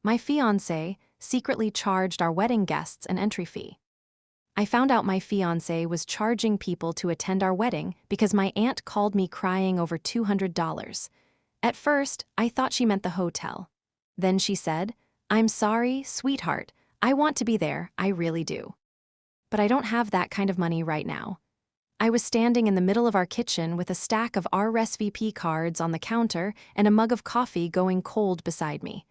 My fiancé secretly charged our wedding guests an entry fee. I found out my fiancé was charging people to attend our wedding because my aunt called me crying over $200. At first, I thought she meant the hotel. Then she said, "I'm sorry, sweetheart. I want to be there, I really do. But I don't have that kind of money right now." I was standing in the middle of our kitchen with a stack of RSVP cards on the counter and a mug of coffee going cold beside me.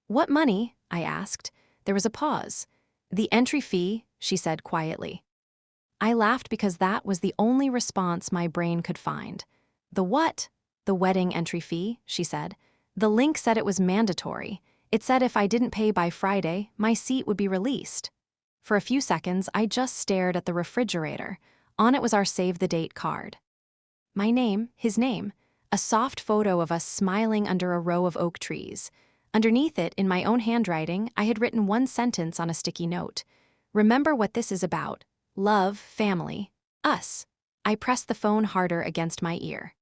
"What money?" I asked. There was a pause. "The entry fee," she said quietly. I laughed because that was the only response my brain could find. "The what?" "The wedding entry fee," she said. "The link said it was mandatory. It said if I didn't pay by Friday, my seat would be released." For a few seconds, I just stared at the refrigerator. On it was our save-the-date card. My name, his name, a soft photo of us smiling under a row of oak trees. Underneath it, in my own handwriting, I had written one sentence on a sticky note. "Remember what this is about. Love, family, us." I pressed the phone harder against my ear.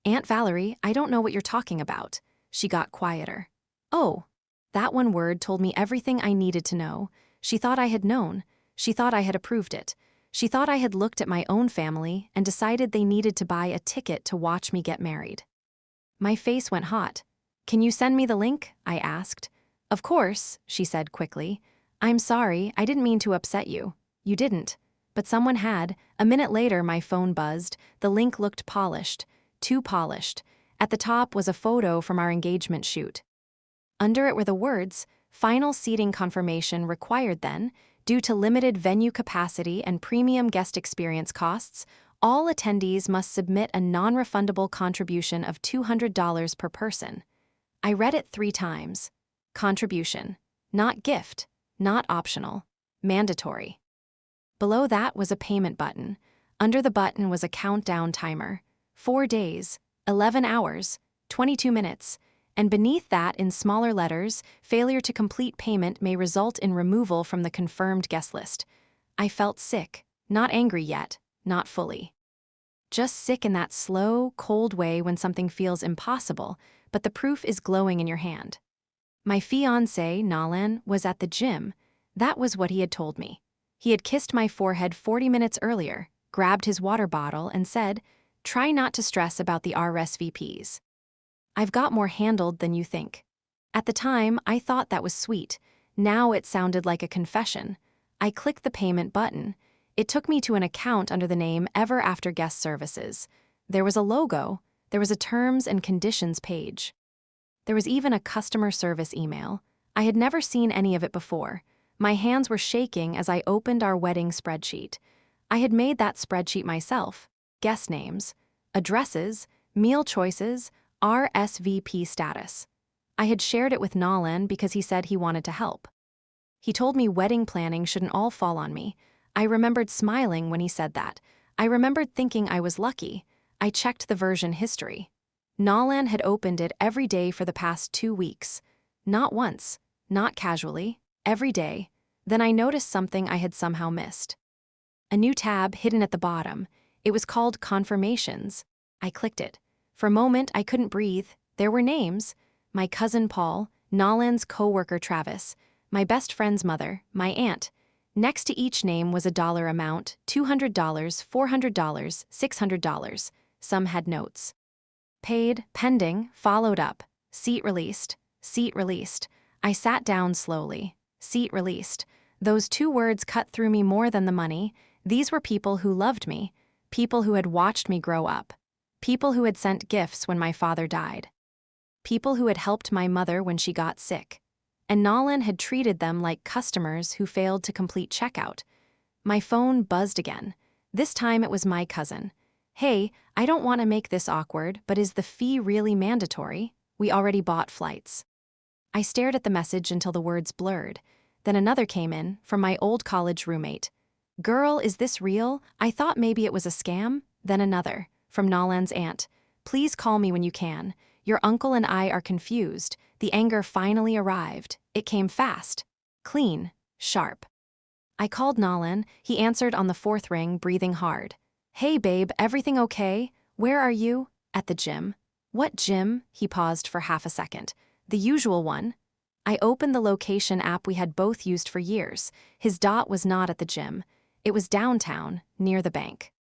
"Aunt Valerie, I don't know what you're talking about." She got quieter. "Oh." That one word told me everything I needed to know. She thought I had known. She thought I had approved it. She thought I had looked at my own family and decided they needed to buy a ticket to watch me get married. My face went hot. "Can you send me the link?" I asked. "Of course," she said quickly. "I'm sorry, I didn't mean to upset you." "You didn't." But someone had. A minute later, my phone buzzed. The link looked polished. Too polished. At the top was a photo from our engagement shoot. Under it were the words, "Final seating confirmation required then. Due to limited venue capacity and premium guest experience costs, all attendees must submit a non-refundable contribution of $200 per person." I read it 3 times. Contribution. Not gift. Not optional. Mandatory. Below that was a payment button. Under the button was a countdown timer. 4 days, 11 hours, 22 minutes. And beneath that, in smaller letters, "Failure to complete payment may result in removal from the confirmed guest list." I felt sick, not angry yet, not fully. Just sick in that slow, cold way when something feels impossible, but the proof is glowing in your hand. My fiancé, Nalan, was at the gym. That was what he had told me. He had kissed my forehead 40 minutes earlier, grabbed his water bottle, and said, "Try not to stress about the RSVPs. I've got more handled than you think." At the time, I thought that was sweet. Now it sounded like a confession. I clicked the payment button. It took me to an account under the name Ever After Guest Services. There was a logo. There was a terms and conditions page. There was even a customer service email. I had never seen any of it before. My hands were shaking as I opened our wedding spreadsheet. I had made that spreadsheet myself. Guest names, addresses, meal choices, RSVP status. I had shared it with Nalan because he said he wanted to help. He told me wedding planning shouldn't all fall on me. I remembered smiling when he said that. I remembered thinking I was lucky. I checked the version history. Nalan had opened it every day for the past 2 weeks. Not once, not casually, every day. Then I noticed something I had somehow missed. A new tab hidden at the bottom. It was called Confirmations. I clicked it. For a moment, I couldn't breathe. There were names. My cousin Paul, Nalan's co-worker Travis, my best friend's mother, my aunt. Next to each name was a dollar amount, $200, $400, $600. Some had notes. Paid, pending, followed up. Seat released. Seat released. I sat down slowly. Seat released. Those 2 words cut through me more than the money. These were people who loved me. People who had watched me grow up. People who had sent gifts when my father died. People who had helped my mother when she got sick. And Nalan had treated them like customers who failed to complete checkout. My phone buzzed again. This time it was my cousin. "Hey, I don't want to make this awkward, but is the fee really mandatory? We already bought flights." I stared at the message until the words blurred. Then another came in, from my old college roommate. "Girl, is this real? I thought maybe it was a scam." Then another, from Nalan's aunt. "Please call me when you can. Your uncle and I are confused." The anger finally arrived. It came fast, clean, sharp. I called Nalan. He answered on the 4th ring, breathing hard. "Hey babe, everything okay? Where are you?" "At the gym." "What gym?" He paused for half a second. "The usual one." I opened the location app we had both used for years. His dot was not at the gym. It was downtown, near the bank.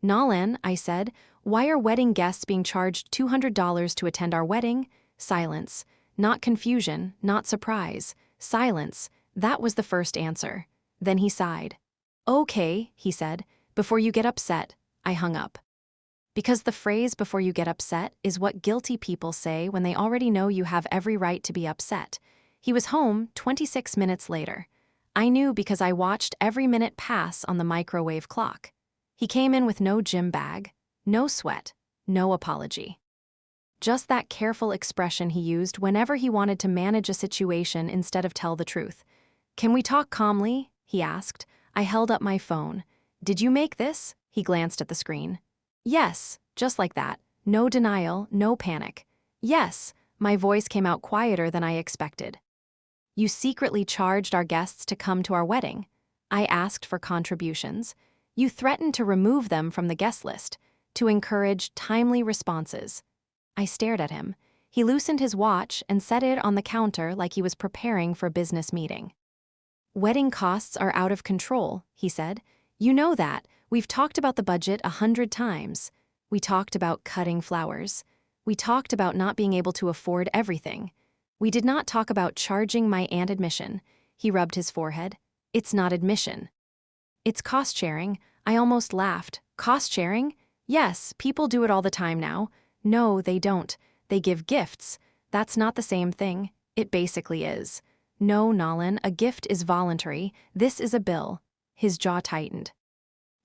"Nolan," I said, "why are wedding guests being charged $200 to attend our wedding?" Silence. Not confusion, not surprise. Silence. That was the first answer. Then he sighed. "Okay," he said, "before you get upset." I hung up. Because the phrase "before you get upset" is what guilty people say when they already know you have every right to be upset. He was home 26 minutes later. I knew because I watched every minute pass on the microwave clock. He came in with no gym bag, no sweat, no apology. Just that careful expression he used whenever he wanted to manage a situation instead of tell the truth. "Can we talk calmly?" he asked. I held up my phone. "Did you make this?" He glanced at the screen. "Yes," just like that. No denial, no panic. "Yes," my voice came out quieter than I expected. "You secretly charged our guests to come to our wedding." I asked for contributions. "You threatened to remove them from the guest list, to encourage timely responses." I stared at him. He loosened his watch and set it on the counter like he was preparing for a business meeting. "Wedding costs are out of control," he said. "You know that. We've talked about the budget 100 times. We talked about cutting flowers. We talked about not being able to afford everything. We did not talk about charging my aunt admission." He rubbed his forehead. "It's not admission. It's cost sharing." I almost laughed. "Cost sharing? Yes, people do it all the time now." "No, they don't. They give gifts." "That's not the same thing." "It basically is." "No, Nolan, a gift is voluntary. This is a bill." His jaw tightened.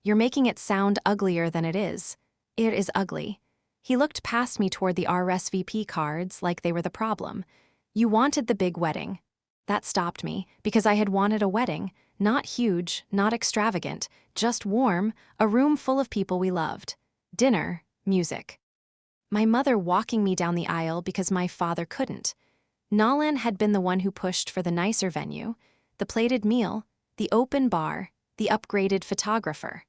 "You're making it sound uglier than it is." "It is ugly." He looked past me toward the RSVP cards like they were the problem. "You wanted the big wedding." That stopped me, because I had wanted a wedding, not huge, not extravagant, just warm, a room full of people we loved. Dinner, music. My mother walking me down the aisle because my father couldn't. Nolan had been the one who pushed for the nicer venue, the plated meal, the open bar, the upgraded photographer.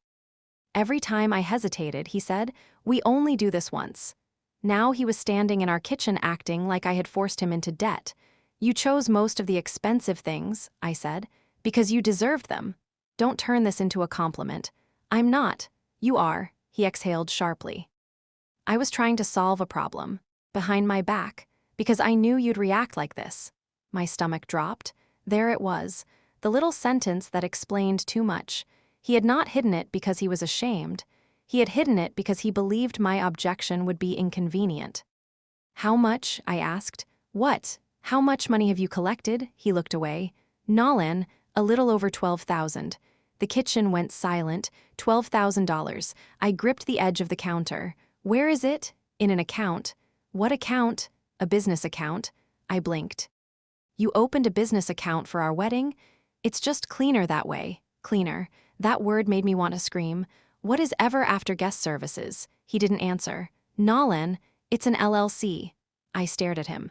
Every time I hesitated, he said, "We only do this once." Now he was standing in our kitchen acting like I had forced him into debt. "You chose most of the expensive things," I said, "because you deserved them. Don't turn this into a compliment." "I'm not." "You are," he exhaled sharply. "I was trying to solve a problem, behind my back, because I knew you'd react like this." My stomach dropped. There it was, the little sentence that explained too much. He had not hidden it because he was ashamed. He had hidden it because he believed my objection would be inconvenient. "How much?" I asked. "What? How much money have you collected?" He looked away. "Nolan, a little over 12,000. The kitchen went silent. $12,000. I gripped the edge of the counter. "Where is it?" "In an account." "What account?" "A business account." I blinked. "You opened a business account for our wedding?" "It's just cleaner that way." Cleaner. That word made me want to scream. "What is ever after guest services?" He didn't answer. "Nolan, it's an LLC." I stared at him.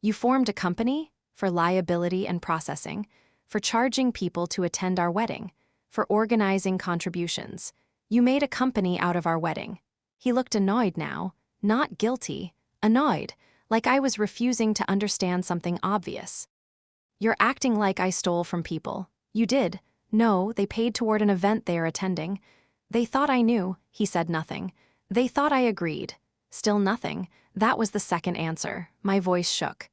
"You formed a company?" "For liability and processing. For charging people to attend our wedding. For organizing contributions. You made a company out of our wedding." He looked annoyed now. Not guilty. Annoyed. Like I was refusing to understand something obvious. "You're acting like I stole from people." "You did." "No, they paid toward an event they are attending." "They thought I knew." He said nothing. "They thought I agreed." Still nothing. That was the second answer. My voice shook.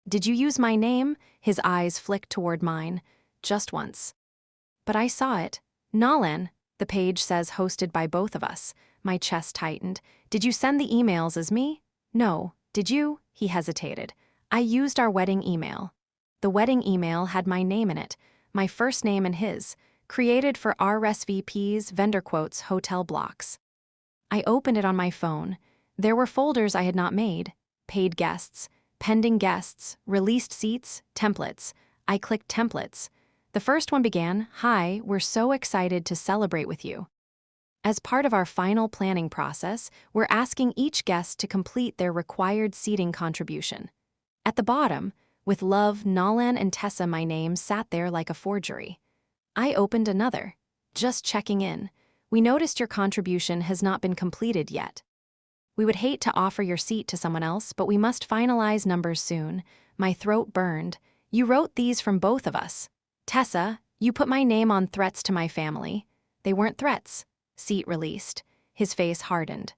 "Did you use my name?" His eyes flicked toward mine. "Just once." "But I saw it." "Nolan." "The page says hosted by both of us." My chest tightened. "Did you send the emails as me?" "No." "Did you?" He hesitated. "I used our wedding email." The wedding email had my name in it, my first name and his, created for RSVPs, vendor quotes, hotel blocks. I opened it on my phone. There were folders I had not made. Paid guests, pending guests, released seats, templates. I clicked templates. The first one began, "Hi, we're so excited to celebrate with you. As part of our final planning process, we're asking each guest to complete their required seating contribution." At the bottom, "With love, Nolan and Tessa," my name sat there like a forgery. I opened another. "Just checking in. We noticed your contribution has not been completed yet. We would hate to offer your seat to someone else, but we must finalize numbers soon. My throat burned. You wrote these from both of us. Tessa, you put my name on threats to my family. They weren't threats. Seat released. His face hardened.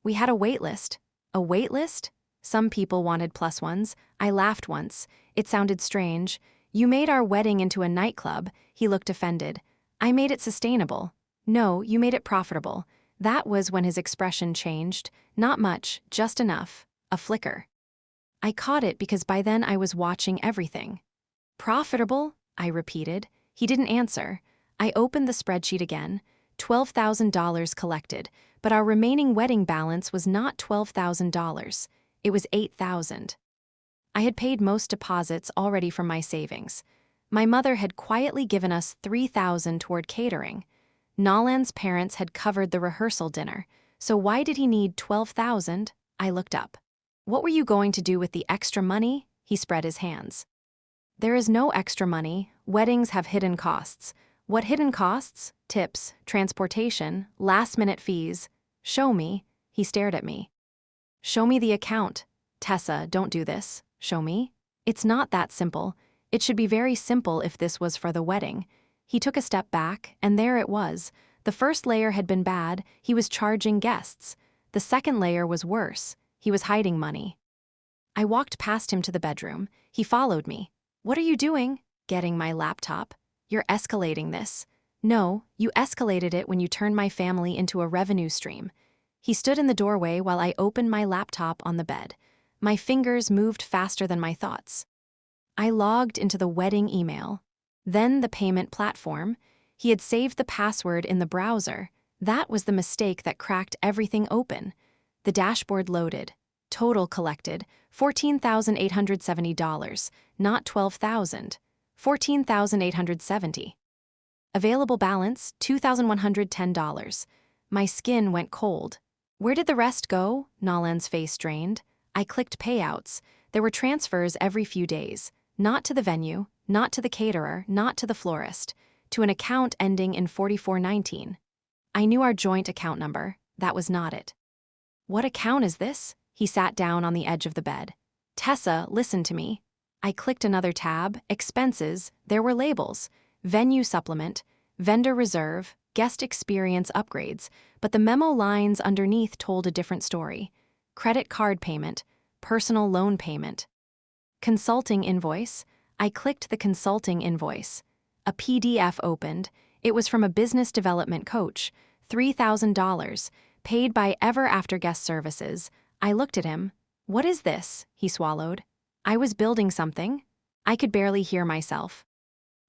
We had a wait list. A wait list? Some people wanted plus ones. I laughed once. It sounded strange. You made our wedding into a nightclub. He looked offended. I made it sustainable. No, you made it profitable. That was when his expression changed. Not much, just enough. A flicker. I caught it because by then I was watching everything. Profitable? I repeated. He didn't answer. I opened the spreadsheet again. $12,000 collected, but our remaining wedding balance was not $12,000. It was $8,000. I had paid most deposits already from my savings. My mother had quietly given us $3,000 toward catering. Nolan's parents had covered the rehearsal dinner, so why did he need $12,000? I looked up. What were you going to do with the extra money? He spread his hands. There is no extra money. Weddings have hidden costs. What hidden costs? Tips, transportation, last-minute fees. Show me. He stared at me. Show me the account. Tessa, don't do this. Show me. It's not that simple. It should be very simple if this was for the wedding. He took a step back, and there it was. The first layer had been bad. He was charging guests. The second layer was worse. He was hiding money. I walked past him to the bedroom. He followed me. What are you doing? Getting my laptop. You're escalating this. No, you escalated it when you turned my family into a revenue stream. He stood in the doorway while I opened my laptop on the bed. My fingers moved faster than my thoughts. I logged into the wedding email. Then the payment platform. He had saved the password in the browser. That was the mistake that cracked everything open. The dashboard loaded. Total collected, $14,870, not $12,000. $14,870. Available balance, $2,110. My skin went cold. Where did the rest go? Nolan's face drained. I clicked payouts. There were transfers every few days. Not to the venue, not to the caterer, not to the florist. To an account ending in 4419. I knew our joint account number. That was not it. What account is this? He sat down on the edge of the bed. Tessa, listen to me. I clicked another tab, expenses, there were labels, venue supplement, vendor reserve, guest experience upgrades, but the memo lines underneath told a different story. Credit card payment, personal loan payment. Consulting invoice, I clicked the consulting invoice. A PDF opened. It was from a business development coach, $3,000, paid by Ever After Guest Services. I looked at him. What is this? He swallowed. I was building something. I could barely hear myself.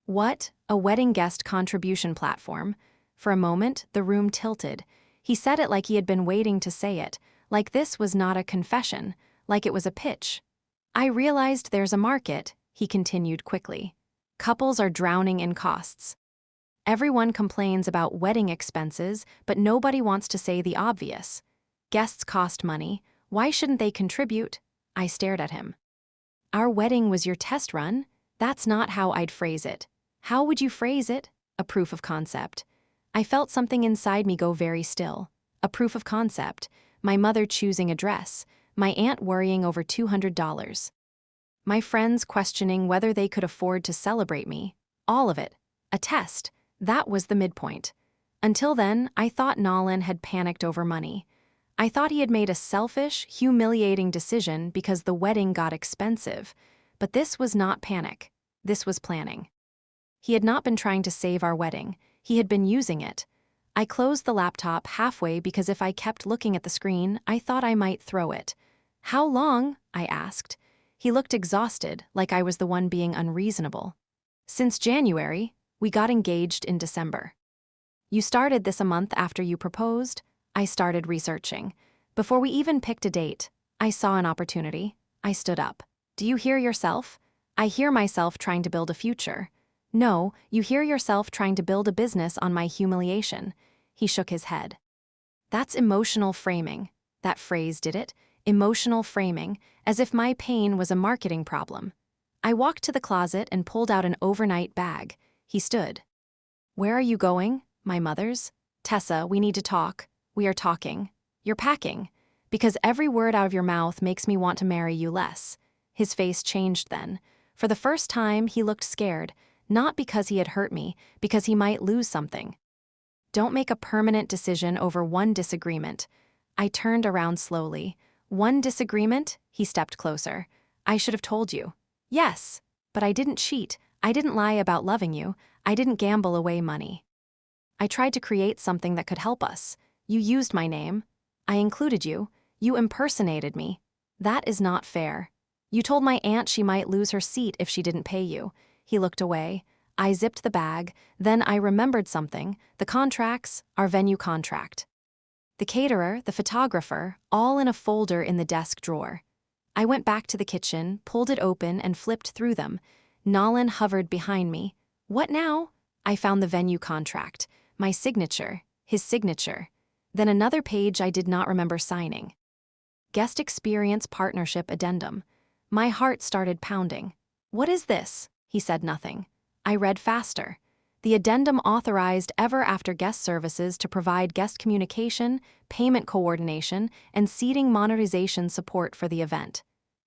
What? A wedding guest contribution platform. For a moment, the room tilted. He said it like he had been waiting to say it, like this was not a confession, like it was a pitch. I realized there's a market, he continued quickly. Couples are drowning in costs. Everyone complains about wedding expenses, but nobody wants to say the obvious. Guests cost money. Why shouldn't they contribute? I stared at him. Our wedding was your test run? That's not how I'd phrase it. How would you phrase it? A proof of concept. I felt something inside me go very still. A proof of concept. My mother choosing a dress. My aunt worrying over $200. My friends questioning whether they could afford to celebrate me. All of it. A test. That was the midpoint. Until then, I thought Nolan had panicked over money. I thought he had made a selfish, humiliating decision because the wedding got expensive. But this was not panic. This was planning. He had not been trying to save our wedding. He had been using it. I closed the laptop halfway because if I kept looking at the screen, I thought I might throw it. How long? I asked. He looked exhausted, like I was the one being unreasonable. Since January, we got engaged in December. You started this a month after you proposed? I started researching. Before we even picked a date, I saw an opportunity. I stood up. Do you hear yourself? I hear myself trying to build a future. No, you hear yourself trying to build a business on my humiliation. He shook his head. That's emotional framing. That phrase did it. Emotional framing, as if my pain was a marketing problem. I walked to the closet and pulled out an overnight bag. He stood. Where are you going? My mother's. Tessa, we need to talk. We are talking. You're packing. Because every word out of your mouth makes me want to marry you less. His face changed then. For the first time, he looked scared, not because he had hurt me, because he might lose something. Don't make a permanent decision over one disagreement. I turned around slowly. One disagreement? He stepped closer. I should have told you. Yes, but I didn't cheat. I didn't lie about loving you. I didn't gamble away money. I tried to create something that could help us. You used my name. I included you. You impersonated me. That is not fair. You told my aunt she might lose her seat if she didn't pay you. He looked away. I zipped the bag. Then I remembered something. The contracts, our venue contract. The caterer, the photographer, all in a folder in the desk drawer. I went back to the kitchen, pulled it open, and flipped through them. Nolan hovered behind me. What now? I found the venue contract. My signature. His signature. Then another page I did not remember signing. Guest Experience Partnership Addendum. My heart started pounding. What is this? He said nothing. I read faster. The addendum authorized ever after guest services to provide guest communication, payment coordination, and seating monetization support for the event.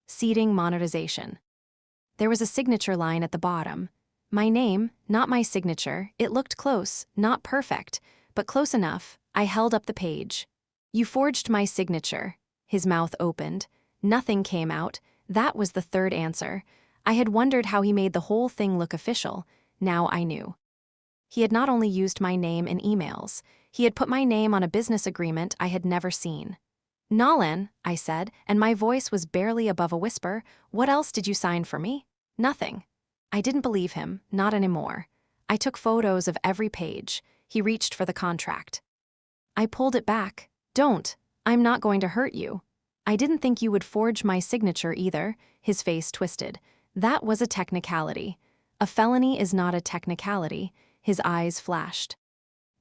Seating monetization. There was a signature line at the bottom. My name, not my signature. It looked close, not perfect, but close enough. I held up the page. You forged my signature. His mouth opened. Nothing came out. That was the third answer. I had wondered how he made the whole thing look official. Now I knew. He had not only used my name in emails, he had put my name on a business agreement I had never seen. Nolan, I said, and my voice was barely above a whisper, what else did you sign for me? Nothing. I didn't believe him, not anymore. I took photos of every page. He reached for the contract. I pulled it back. Don't. I'm not going to hurt you. I didn't think you would forge my signature either. His face twisted. That was a technicality. A felony is not a technicality. His eyes flashed.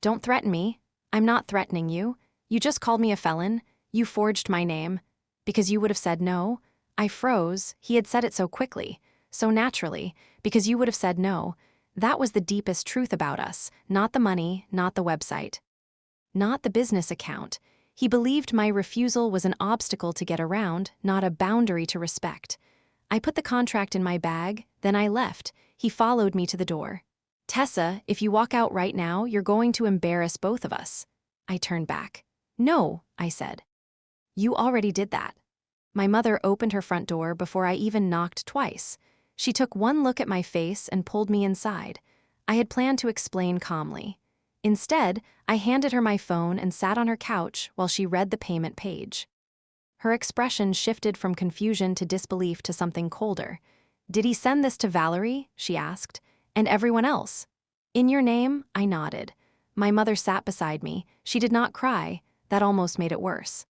Don't threaten me. I'm not threatening you. You just called me a felon. You forged my name. Because you would have said no. I froze. He had said it so quickly, so naturally, because you would have said no. That was the deepest truth about us, not the money, not the website. Not the business account. He believed my refusal was an obstacle to get around, not a boundary to respect. I put the contract in my bag, then I left. He followed me to the door. Tessa, if you walk out right now, you're going to embarrass both of us. I turned back. No, I said. You already did that. My mother opened her front door before I even knocked twice. She took one look at my face and pulled me inside. I had planned to explain calmly. Instead, I handed her my phone and sat on her couch while she read the payment page. Her expression shifted from confusion to disbelief to something colder. Did he send this to Valerie? She asked. And everyone else? In your name? I nodded. My mother sat beside me. She did not cry. That almost made it worse.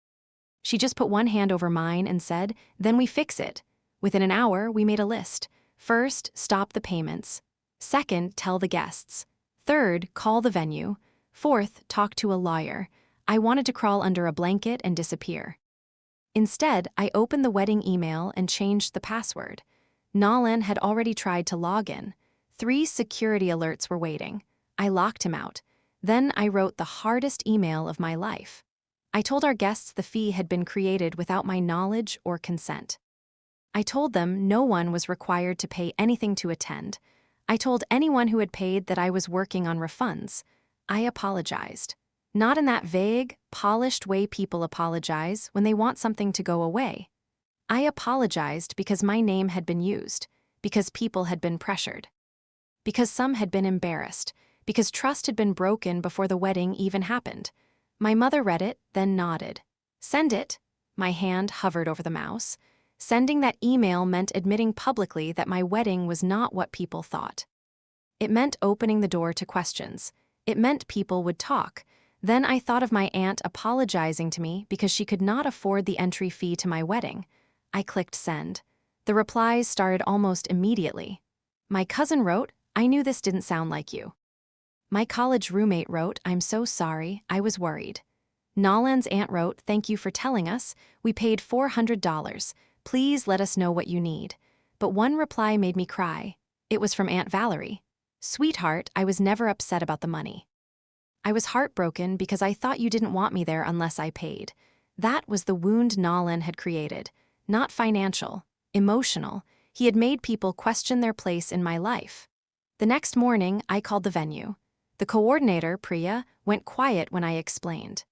She just put one hand over mine and said, then we fix it. Within an hour, we made a list. First, stop the payments. Second, tell the guests. Third, call the venue. Fourth, talk to a lawyer. I wanted to crawl under a blanket and disappear. Instead, I opened the wedding email and changed the password. Nolan had already tried to log in. 3 security alerts were waiting. I locked him out. Then I wrote the hardest email of my life. I told our guests the fee had been created without my knowledge or consent. I told them no one was required to pay anything to attend. I told anyone who had paid that I was working on refunds. I apologized. Not in that vague, polished way people apologize when they want something to go away. I apologized because my name had been used, because people had been pressured, because some had been embarrassed, because trust had been broken before the wedding even happened. My mother read it, then nodded. Send it. My hand hovered over the mouse. Sending that email meant admitting publicly that my wedding was not what people thought. It meant opening the door to questions. It meant people would talk. Then I thought of my aunt apologizing to me because she could not afford the entry fee to my wedding. I clicked send. The replies started almost immediately. My cousin wrote, I knew this didn't sound like you. My college roommate wrote, I'm so sorry, I was worried. Nolan's aunt wrote, thank you for telling us. We paid $400. Please let us know what you need. But one reply made me cry. It was from Aunt Valerie. Sweetheart, I was never upset about the money. I was heartbroken because I thought you didn't want me there unless I paid. That was the wound Nolan had created. Not financial, emotional. He had made people question their place in my life. The next morning, I called the venue. The coordinator, Priya, went quiet when I explained.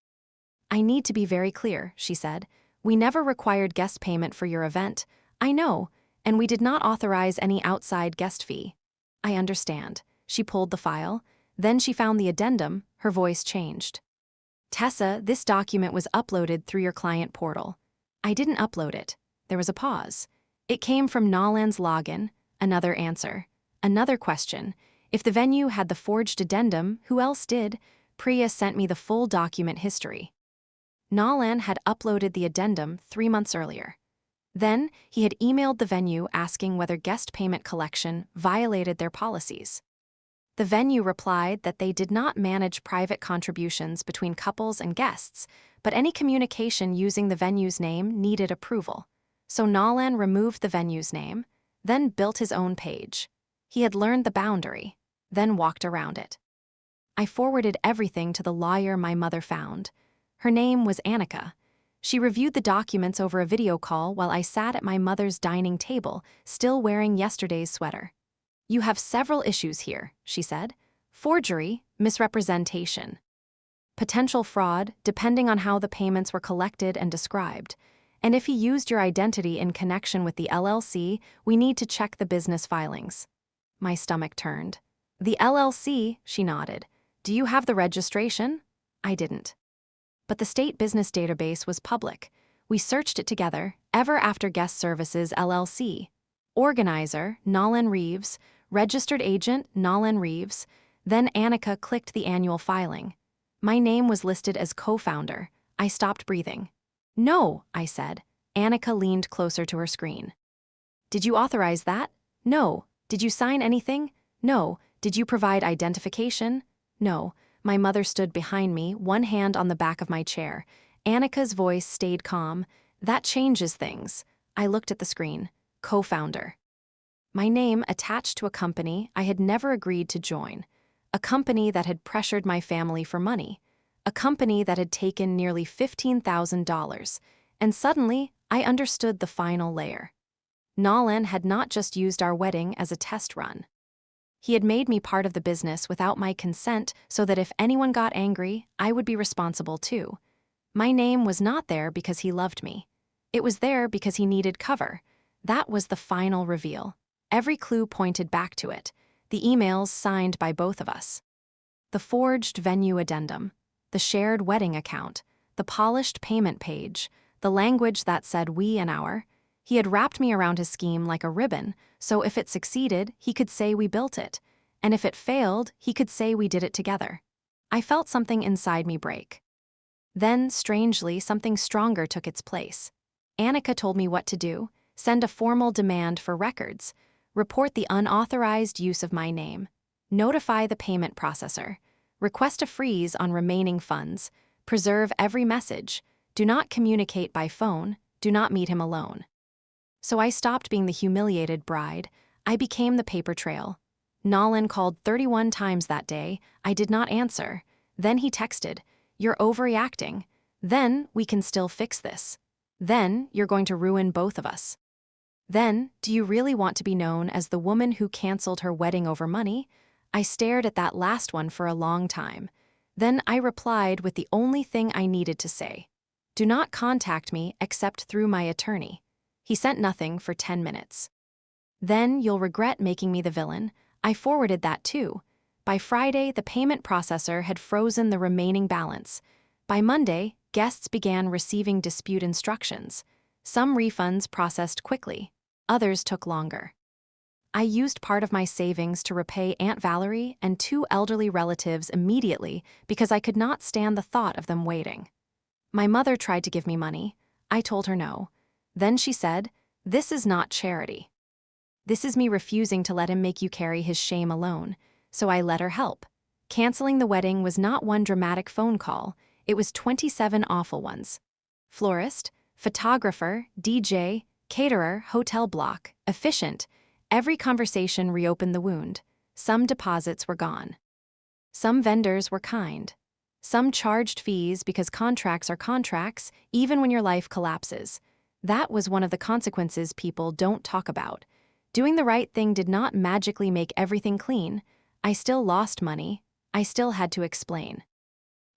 "I need to be very clear," she said. "We never required guest payment for your event. I know, and we did not authorize any outside guest fee." "I understand." She pulled the file. Then she found the addendum. Her voice changed. "Tessa, this document was uploaded through your client portal." "I didn't upload it." There was a pause. "It came from Nolan's login." Another answer. Another question. If the venue had the forged addendum, who else did? Priya sent me the full document history. Nolan had uploaded the addendum 3 months earlier. Then, he had emailed the venue asking whether guest payment collection violated their policies. The venue replied that they did not manage private contributions between couples and guests, but any communication using the venue's name needed approval. So Nolan removed the venue's name, then built his own page. He had learned the boundary, then walked around it. I forwarded everything to the lawyer my mother found. Her name was Annika. She reviewed the documents over a video call while I sat at my mother's dining table, still wearing yesterday's sweater. "You have several issues here," she said. "Forgery, misrepresentation, potential fraud, depending on how the payments were collected and described. And if he used your identity in connection with the LLC, we need to check the business filings." My stomach turned. "The LLC," she nodded. "Do you have the registration?" I didn't. But the state business database was public. We searched it together, Ever After Guest Services LLC. Organizer, Nolan Reeves. Registered agent, Nolan Reeves. Then Annika clicked the annual filing. My name was listed as co-founder. I stopped breathing. "No," I said. Annika leaned closer to her screen. "Did you authorize that?" "No." "Did you sign anything?" "No." "Did you provide identification?" "No." My mother stood behind me, one hand on the back of my chair. Annika's voice stayed calm. "That changes things." I looked at the screen. Co-founder. My name attached to a company I had never agreed to join. A company that had pressured my family for money. A company that had taken nearly $15,000. And suddenly, I understood the final layer. Nolan had not just used our wedding as a test run. He had made me part of the business without my consent so that if anyone got angry, I would be responsible too. My name was not there because he loved me. It was there because he needed cover. That was the final reveal. Every clue pointed back to it. The emails signed by both of us. The forged venue addendum. The shared wedding account. The polished payment page. The language that said "we" and "our." He had wrapped me around his scheme like a ribbon, so if it succeeded, he could say we built it. And if it failed, he could say we did it together. I felt something inside me break. Then, strangely, something stronger took its place. Annika told me what to do: send a formal demand for records, report the unauthorized use of my name, notify the payment processor, request a freeze on remaining funds, preserve every message, do not communicate by phone, do not meet him alone. So I stopped being the humiliated bride. I became the paper trail. Nolan called 31 times that day. I did not answer. Then he texted, "You're overreacting. Then we can still fix this. Then you're going to ruin both of us. Then, do you really want to be known as the woman who canceled her wedding over money?" I stared at that last one for a long time. Then I replied with the only thing I needed to say. "Do not contact me except through my attorney." He sent nothing for 10 minutes. "Then you'll regret making me the villain." I forwarded that too. By Friday, the payment processor had frozen the remaining balance. By Monday, guests began receiving dispute instructions. Some refunds processed quickly, others took longer. I used part of my savings to repay Aunt Valerie and 2 elderly relatives immediately because I could not stand the thought of them waiting. My mother tried to give me money. I told her no. Then she said, "This is not charity. This is me refusing to let him make you carry his shame alone." So I let her help. Canceling the wedding was not one dramatic phone call. It was 27 awful ones. Florist, photographer, DJ, caterer, hotel block, efficient. Every conversation reopened the wound. Some deposits were gone. Some vendors were kind. Some charged fees because contracts are contracts, even when your life collapses. That was one of the consequences people don't talk about. Doing the right thing did not magically make everything clean. I still lost money. I still had to explain.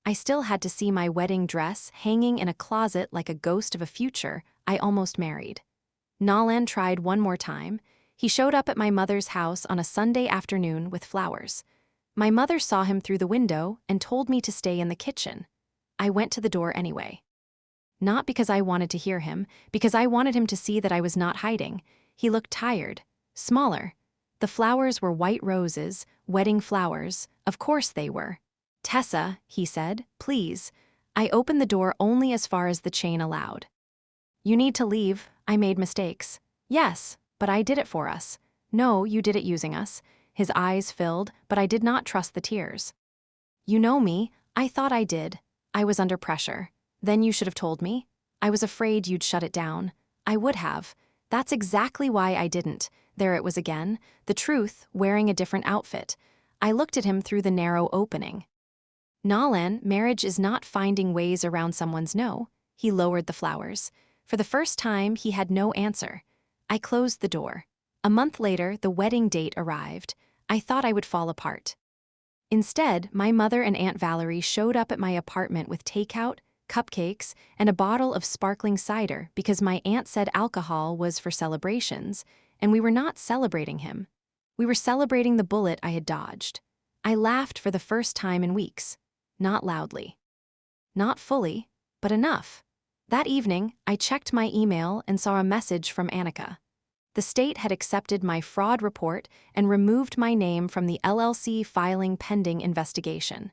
I still had to see my wedding dress hanging in a closet like a ghost of a future I almost married. Nalan tried one more time. He showed up at my mother's house on a Sunday afternoon with flowers. My mother saw him through the window and told me to stay in the kitchen. I went to the door anyway. Not because I wanted to hear him, because I wanted him to see that I was not hiding. He looked tired, smaller. The flowers were white roses, wedding flowers. Of course they were. "Tessa," he said, "please." I opened the door only as far as the chain allowed. "You need to leave. I made mistakes." "Yes, but I did it for us." "No, you did it using us." His eyes filled, but I did not trust the tears. "You know me. I thought I did. I was under pressure. Then you should have told me. I was afraid you'd shut it down." "I would have. That's exactly why I didn't." There it was again, the truth, wearing a different outfit. I looked at him through the narrow opening. "Nalan, marriage is not finding ways around someone's no." He lowered the flowers. For the first time, he had no answer. I closed the door. A month later, the wedding date arrived. I thought I would fall apart. Instead, my mother and Aunt Valerie showed up at my apartment with takeout, cupcakes, and a bottle of sparkling cider because my aunt said alcohol was for celebrations, and we were not celebrating him. We were celebrating the bullet I had dodged. I laughed for the first time in weeks. Not loudly. Not fully, but enough. That evening, I checked my email and saw a message from Annika. The state had accepted my fraud report and removed my name from the LLC filing pending investigation.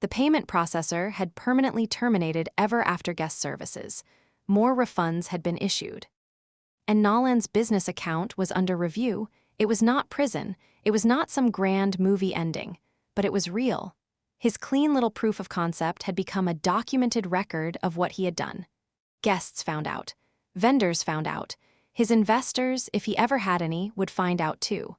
The payment processor had permanently terminated ever after guest services. More refunds had been issued. And Nalan's business account was under review. It was not prison. It was not some grand movie ending. But it was real. His clean little proof of concept had become a documented record of what he had done. Guests found out. Vendors found out. His investors, if he ever had any, would find out too.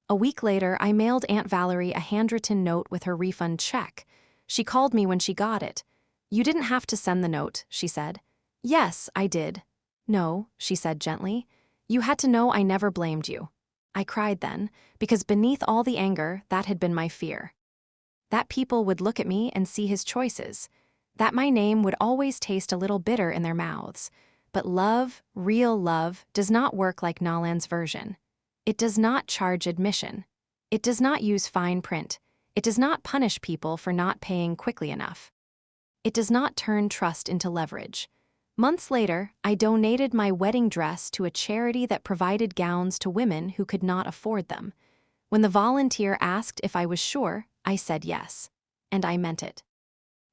A week later, I mailed Aunt Valerie a handwritten note with her refund check. She called me when she got it. "You didn't have to send the note," she said. "Yes, I did." "No," she said gently. "You had to know I never blamed you." I cried then, because beneath all the anger, that had been my fear. That people would look at me and see his choices. That my name would always taste a little bitter in their mouths. But love, real love, does not work like Nalan's version. It does not charge admission. It does not use fine print. It does not punish people for not paying quickly enough. It does not turn trust into leverage. Months later, I donated my wedding dress to a charity that provided gowns to women who could not afford them. When the volunteer asked if I was sure, I said yes. And I meant it.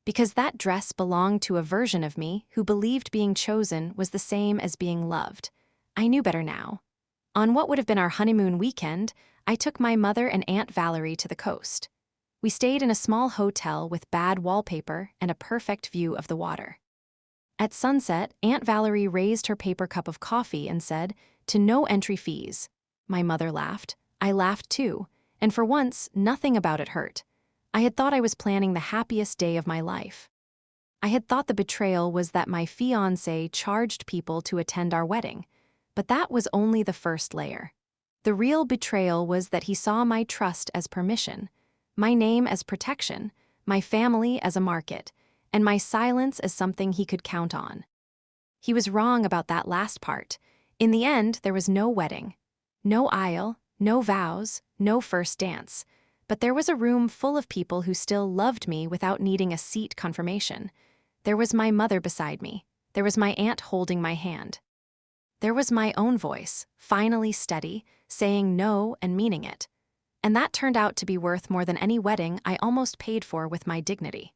Because that dress belonged to a version of me who believed being chosen was the same as being loved. I knew better now. On what would have been our honeymoon weekend, I took my mother and Aunt Valerie to the coast. We stayed in a small hotel with bad wallpaper and a perfect view of the water. At sunset, Aunt Valerie raised her paper cup of coffee and said, "To no entry fees." My mother laughed. I laughed too, and for once, nothing about it hurt. I had thought I was planning the happiest day of my life. I had thought the betrayal was that my fiancé charged people to attend our wedding, but that was only the first layer. The real betrayal was that he saw my trust as permission, my name as protection, my family as a market, and my silence as something he could count on. He was wrong about that last part. In the end, there was no wedding, no aisle, no vows, no first dance. But there was a room full of people who still loved me without needing a seat confirmation. There was my mother beside me. There was my aunt holding my hand. There was my own voice, finally steady, saying no and meaning it. And that turned out to be worth more than any wedding I almost paid for with my dignity.